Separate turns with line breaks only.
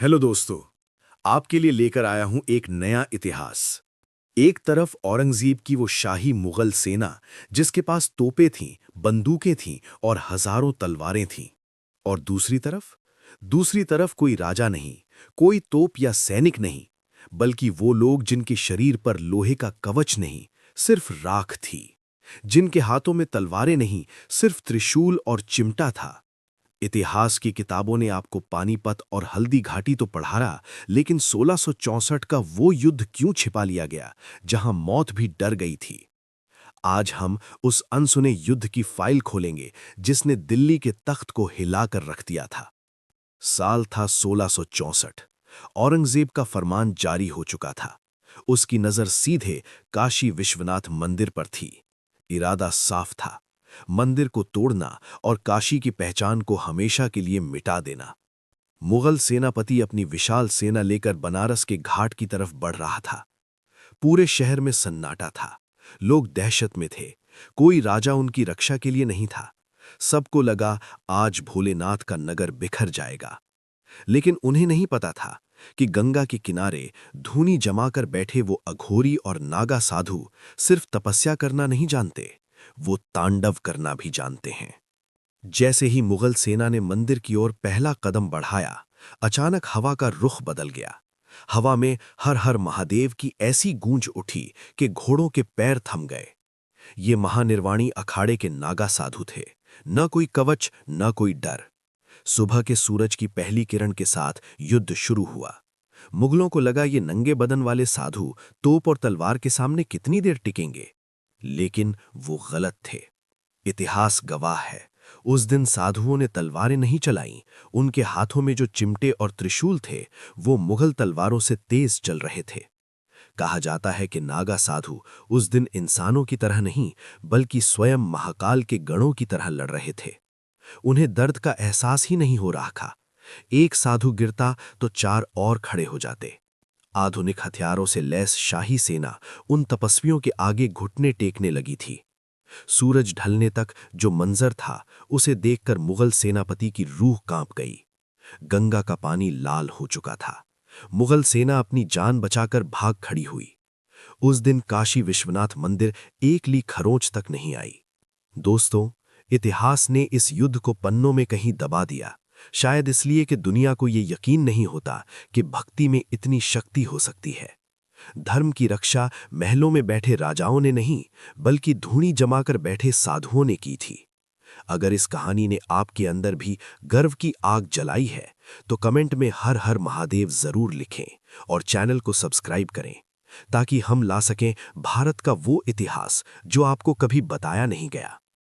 Hello दोस्तों, आपके लिए लेकर आया हूं एक नया इतिहास। एक तरफ औरंगजेब की वो शाही मुगल सेना जिसके पास तोपें थीं, बंदूकें थीं और हजारों तलवारें थीं। और दूसरी तरफ कोई राजा नहीं, कोई तोप या सैनिक नहीं, बल्कि वो लोग जिनके शरीर पर लोहे का कवच नहीं, सिर्फ राख थी। जिनके हाथों में तलवारें नहीं, सिर्फ त्रिशूल और चिमटा था। इतिहास की किताबों ने आपको पानीपत और हल्दी घाटी तो पढ़ाया, लेकिन 1664 का वो युद्ध क्यों छिपा लिया गया, जहां मौत भी डर गई थी। आज हम उस अनसुने युद्ध की फाइल खोलेंगे जिसने दिल्ली के तख्त को हिलाकर रख दिया था। साल था 1664। औरंगजेब का फरमान जारी हो चुका था। उसकी नजर सीधे काशी विश्वनाथ मंदिर पर थी। इरादा साफ था, मंदिर को तोड़ना और काशी की पहचान को हमेशा के लिए मिटा देना। मुगल सेनापति अपनी विशाल सेना लेकर बनारस के घाट की तरफ बढ़ रहा था। पूरे शहर में सन्नाटा था। लोग दहशत में थे। कोई राजा उनकी रक्षा के लिए नहीं था। सबको लगा आज भोलेनाथ का नगर बिखर जाएगा। लेकिन उन्हें नहीं पता था कि गंगा के किनारे धूनी जमाकर बैठे वो अघोरी और नागा साधु सिर्फ तपस्या करना नहीं जानते, वो तांडव करना भी जानते हैं। जैसे ही मुगल सेना ने मंदिर की ओर पहला कदम बढ़ाया, अचानक हवा का रुख बदल गया। हवा में हर हर महादेव की ऐसी गूंज उठी कि घोड़ों के पैर थम गए। ये महानिर्वाणी अखाड़े के नागा साधु थे। न कोई कवच, न कोई डर। सुबह के सूरज की पहली किरण के साथ युद्ध शुरू हुआ। मुगलों को लगा ये नंगे बदन वाले साधु तोप और तलवार के सामने कितनी देर टिकेंगे। लेकिन वो गलत थे। इतिहास गवाह है, उस दिन साधुओं ने तलवारें नहीं चलाईं। उनके हाथों में जो चिमटे और त्रिशूल थे, वो मुगल तलवारों से तेज चल रहे थे। कहा जाता है कि नागा साधु उस दिन इंसानों की तरह नहीं, बल्कि स्वयं महाकाल के गणों की तरह लड़ रहे थे। उन्हें दर्द का एहसास ही नहीं हो रहा था। एक साधु गिरता तो चार और खड़े हो जाते। आधुनिक हथियारों से लैस शाही सेना उन तपस्वियों के आगे घुटने टेकने लगी थी। सूरज ढलने तक जो मंजर था, उसे देखकर मुगल सेनापति की रूह कांप गई। गंगा का पानी लाल हो चुका था। मुगल सेना अपनी जान बचाकर भाग खड़ी हुई। उस दिन काशी विश्वनाथ मंदिर एक ली खरोंच तक नहीं आई। दोस्तों, इतिहास ने इस युद्ध को पन्नों में कहीं दबा दिया, शायद इसलिए कि दुनिया को ये यकीन नहीं होता कि भक्ति में इतनी शक्ति हो सकती है। धर्म की रक्षा महलों में बैठे राजाओं ने नहीं, बल्कि धूणी जमाकर बैठे साधुओं ने की थी। अगर इस कहानी ने आपके अंदर भी गर्व की आग जलाई है, तो कमेंट में हर हर महादेव जरूर लिखें और चैनल को सब्सक्राइब करें, ताकि हम ला सकें भारत का वो इतिहास जो आपको कभी बताया नहीं गया।